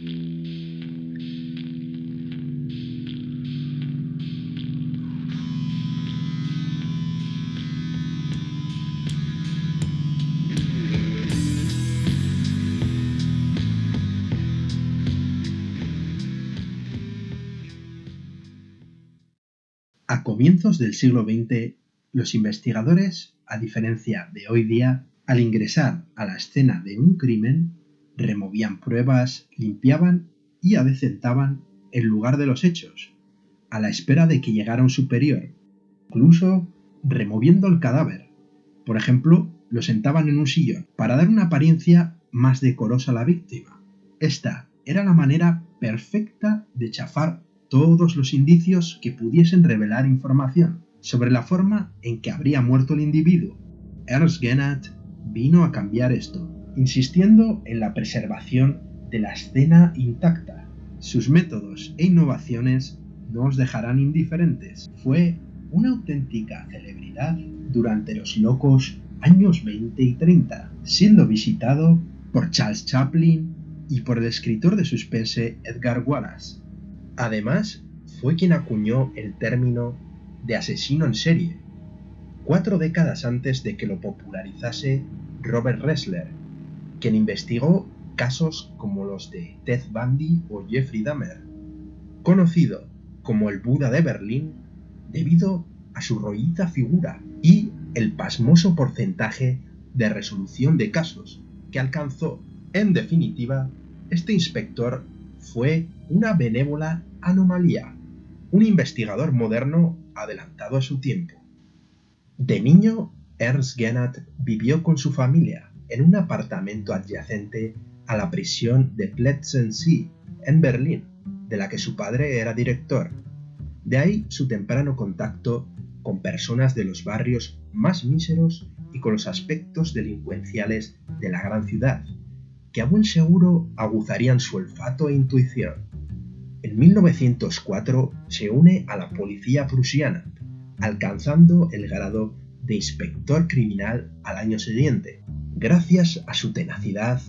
A comienzos del siglo XX, los investigadores, a diferencia de hoy día, al ingresar a la escena de un crimen, removían pruebas, limpiaban y adecentaban el lugar de los hechos, a la espera de que llegara un superior, incluso removiendo el cadáver. Por ejemplo, lo sentaban en un sillón para dar una apariencia más decorosa a la víctima. Esta era la manera perfecta de chafar todos los indicios que pudiesen revelar información sobre la forma en que habría muerto el individuo. Ernst Gennat vino a cambiar esto, insistiendo en la preservación de la escena intacta. Sus métodos e innovaciones no os dejarán indiferentes. Fue una auténtica celebridad durante los locos años 20 y 30, siendo visitado por Charles Chaplin y por el escritor de suspense Edgar Wallace. Además, fue quien acuñó el término de asesino en serie, 4 décadas antes de que lo popularizase Robert Ressler, quien investigó casos como los de Ted Bundy o Jeffrey Dahmer, conocido como el Buda de Berlín debido a su rolliza figura y el pasmoso porcentaje de resolución de casos que alcanzó. En definitiva, este inspector fue una benévola anomalía, un investigador moderno adelantado a su tiempo. De niño, Ernst Gennat vivió con su familia en un apartamento adyacente a la prisión de Plötzensee, en Berlín, de la que su padre era director. De ahí su temprano contacto con personas de los barrios más míseros y con los aspectos delincuenciales de la gran ciudad, que a buen seguro aguzarían su olfato e intuición. En 1904 se une a la policía prusiana, alcanzando el grado de inspector criminal al año siguiente. Gracias a su tenacidad,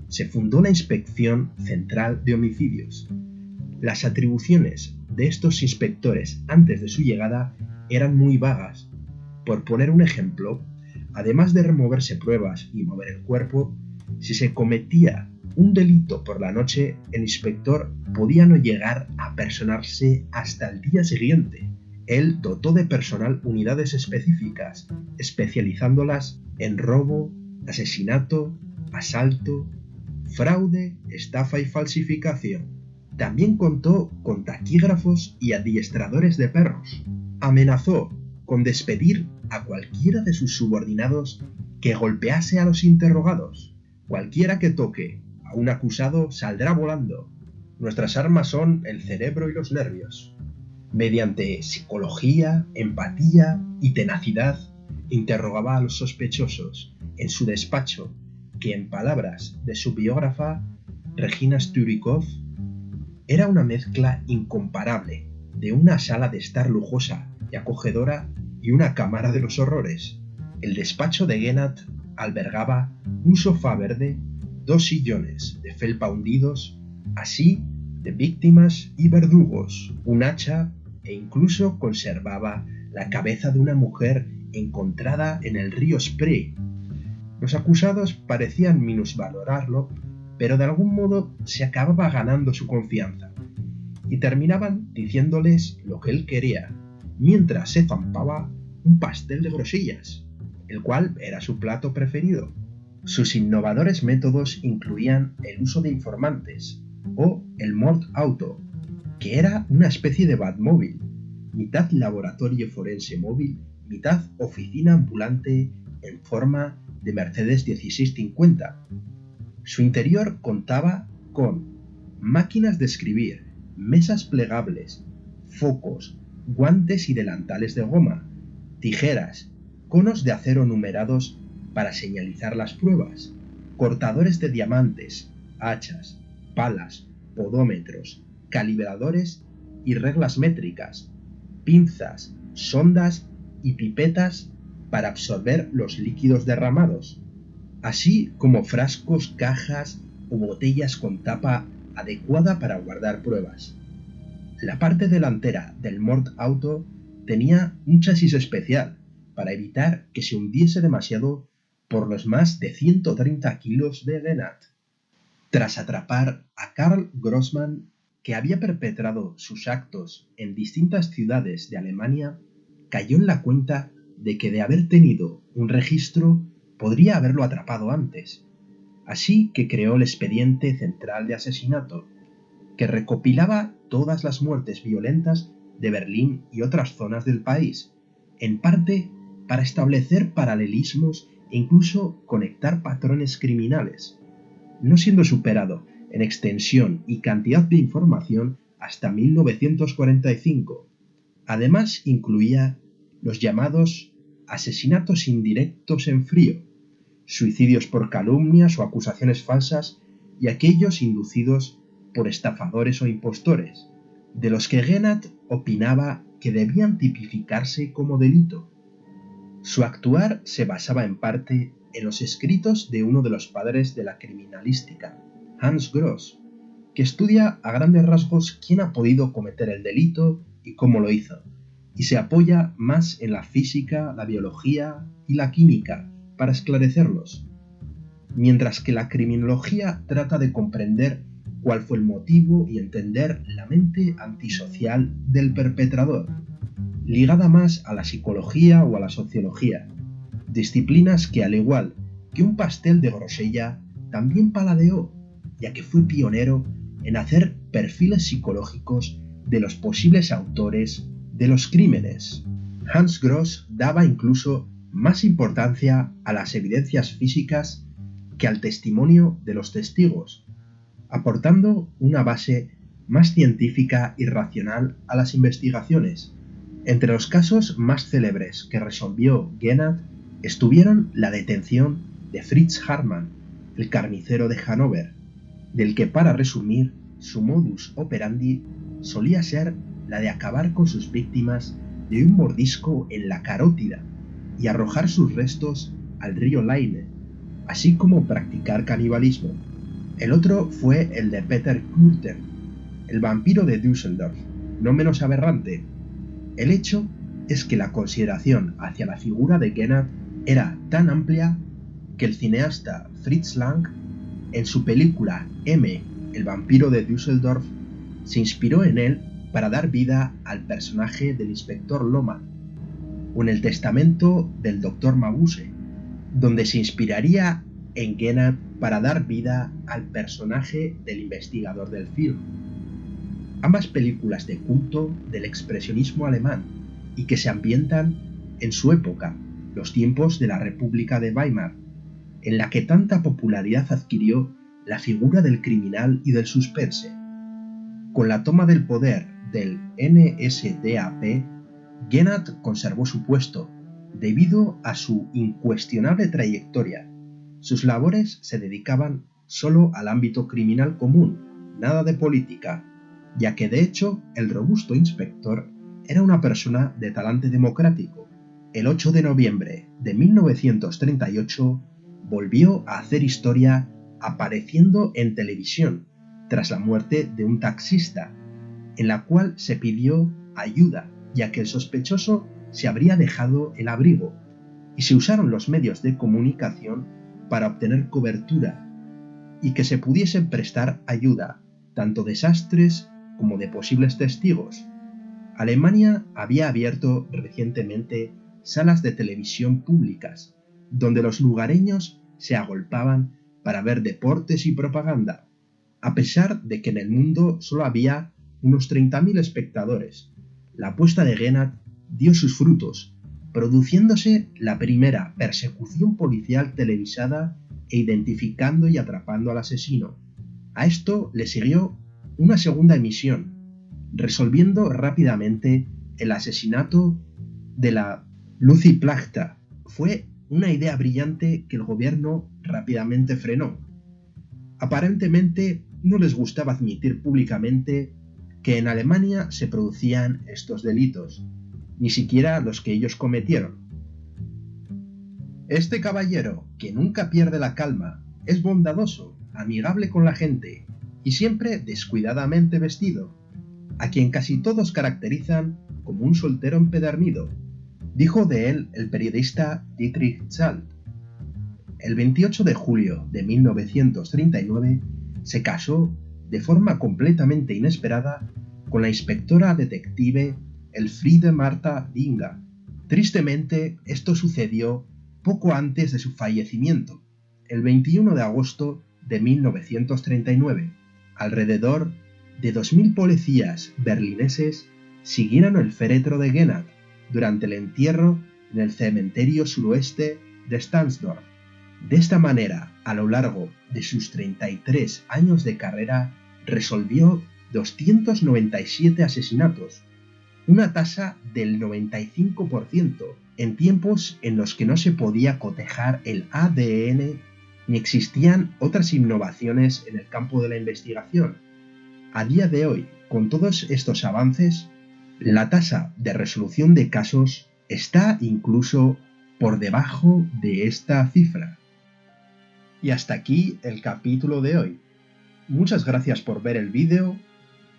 se fundó la Inspección Central de Homicidios. Las atribuciones de estos inspectores antes de su llegada eran muy vagas. Por poner un ejemplo, además de removerse pruebas y mover el cuerpo, si se cometía un delito por la noche, el inspector podía no llegar a personarse hasta el día siguiente. Él dotó de personal unidades específicas, especializándolas en robo, asesinato, asalto, fraude, estafa y falsificación. También contó con taquígrafos y adiestradores de perros. Amenazó con despedir a cualquiera de sus subordinados que golpease a los interrogados. Cualquiera que toque a un acusado saldrá volando. Nuestras armas son el cerebro y los nervios. Mediante psicología, empatía y tenacidad, interrogaba a los sospechosos en su despacho, que en palabras de su biógrafa, Regina Sturikoff, era una mezcla incomparable de una sala de estar lujosa y acogedora y una cámara de los horrores. El despacho de Gennat albergaba un sofá verde, 2 sillones de felpa hundidos, así de víctimas y verdugos, un hacha e incluso conservaba la cabeza de una mujer encontrada en el río Spree. Los acusados parecían minusvalorarlo, pero de algún modo se acababa ganando su confianza y terminaban diciéndoles lo que él quería, mientras se zampaba un pastel de grosellas, el cual era su plato preferido. Sus innovadores métodos incluían el uso de informantes o el Mordauto, que era una especie de Batmóvil, mitad laboratorio forense móvil, mitad oficina ambulante en forma de Mercedes 1650. Su interior contaba con máquinas de escribir, mesas plegables, focos, guantes y delantales de goma, tijeras, conos de acero numerados para señalizar las pruebas, cortadores de diamantes, hachas, palas, podómetros, calibradores y reglas métricas, pinzas, sondas y pipetas para absorber los líquidos derramados, así como frascos, cajas o botellas con tapa adecuada para guardar pruebas. La parte delantera del Mordauto tenía un chasis especial para evitar que se hundiese demasiado por los más de 130 kilos de Gennat. Tras atrapar a Karl Grossmann, que había perpetrado sus actos en distintas ciudades de Alemania, cayó en la cuenta de que de haber tenido un registro podría haberlo atrapado antes. Así que creó el Expediente Central de Asesinato, que recopilaba todas las muertes violentas de Berlín y otras zonas del país, en parte para establecer paralelismos e incluso conectar patrones criminales, no siendo superado en extensión y cantidad de información hasta 1945. Además, incluía los llamados asesinatos indirectos en frío, suicidios por calumnias o acusaciones falsas y aquellos inducidos por estafadores o impostores, de los que Gennat opinaba que debían tipificarse como delito. Su actuar se basaba en parte en los escritos de uno de los padres de la criminalística, Hans Gross, que estudia a grandes rasgos quién ha podido cometer el delito y cómo lo hizo, y se apoya más en la física, la biología y la química para esclarecerlos, mientras que la criminología trata de comprender cuál fue el motivo y entender la mente antisocial del perpetrador, ligada más a la psicología o a la sociología, disciplinas que al igual que un pastel de grosella también paladeó, ya que fue pionero en hacer perfiles psicológicos de los posibles autores de los crímenes. Hans Gross daba incluso más importancia a las evidencias físicas que al testimonio de los testigos, aportando una base más científica y racional a las investigaciones. Entre los casos más célebres que resolvió Gennat estuvieron la detención de Fritz Hartmann, el carnicero de Hannover, del que, para resumir, su modus operandi solía ser la de acabar con sus víctimas de un mordisco en la carótida y arrojar sus restos al río Leine, así como practicar canibalismo. El otro fue el de Peter Kürten, el vampiro de Düsseldorf, no menos aberrante. El hecho es que la consideración hacia la figura de Gennat era tan amplia que el cineasta Fritz Lang, en su película M, el vampiro de Düsseldorf, se inspiró en él para dar vida al personaje del inspector Lohmann, o en el testamento del Dr. Mabuse, donde se inspiraría en Gennat para dar vida al personaje del investigador del film. Ambas películas de culto del expresionismo alemán y que se ambientan en su época, los tiempos de la República de Weimar, en la que tanta popularidad adquirió la figura del criminal y del suspense. Con la toma del poder del NSDAP, Gennat conservó su puesto debido a su incuestionable trayectoria. Sus labores se dedicaban solo al ámbito criminal común, nada de política, ya que de hecho el robusto inspector era una persona de talante democrático. El 8 de noviembre de 1938 volvió a hacer historia apareciendo en televisión tras la muerte de un taxista, en la cual se pidió ayuda, ya que el sospechoso se habría dejado el abrigo, y se usaron los medios de comunicación para obtener cobertura y que se pudiesen prestar ayuda, tanto de sastres como de posibles testigos. Alemania había abierto recientemente salas de televisión públicas, donde los lugareños se agolpaban para ver deportes y propaganda, a pesar de que en el mundo solo había unos 30.000 espectadores. La apuesta de Gennat dio sus frutos, produciéndose la primera persecución policial televisada e identificando y atrapando al asesino. A esto le siguió una segunda emisión, resolviendo rápidamente el asesinato de la Lucy Plachta. Fue una idea brillante que el gobierno rápidamente frenó. Aparentemente no les gustaba admitir públicamente que en Alemania se producían estos delitos, ni siquiera los que ellos cometieron. Este caballero, que nunca pierde la calma, es bondadoso, amigable con la gente, y siempre descuidadamente vestido, a quien casi todos caracterizan como un soltero empedernido, dijo de él el periodista Dietrich Zalt. El 28 de julio de 1939 se casó de forma completamente inesperada con la inspectora detective Elfriede Martha Dinga. Tristemente, esto sucedió poco antes de su fallecimiento, el 21 de agosto de 1939. Alrededor de 2000 policías berlineses siguieron el féretro de Gennad durante el entierro en el cementerio suroeste de Stahnsdorf. De esta manera, a lo largo de sus 33 años de carrera, resolvió 297 asesinatos, una tasa del 95% en tiempos en los que no se podía cotejar el ADN ni existían otras innovaciones en el campo de la investigación. A día de hoy, con todos estos avances, la tasa de resolución de casos está incluso por debajo de esta cifra. Y hasta aquí el capítulo de hoy. Muchas gracias por ver el vídeo.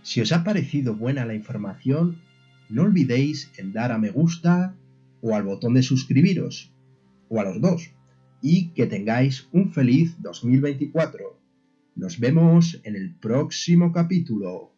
Si os ha parecido buena la información, no olvidéis en dar a me gusta o al botón de suscribiros, o a los dos, y que tengáis un feliz 2024. Nos vemos en el próximo capítulo.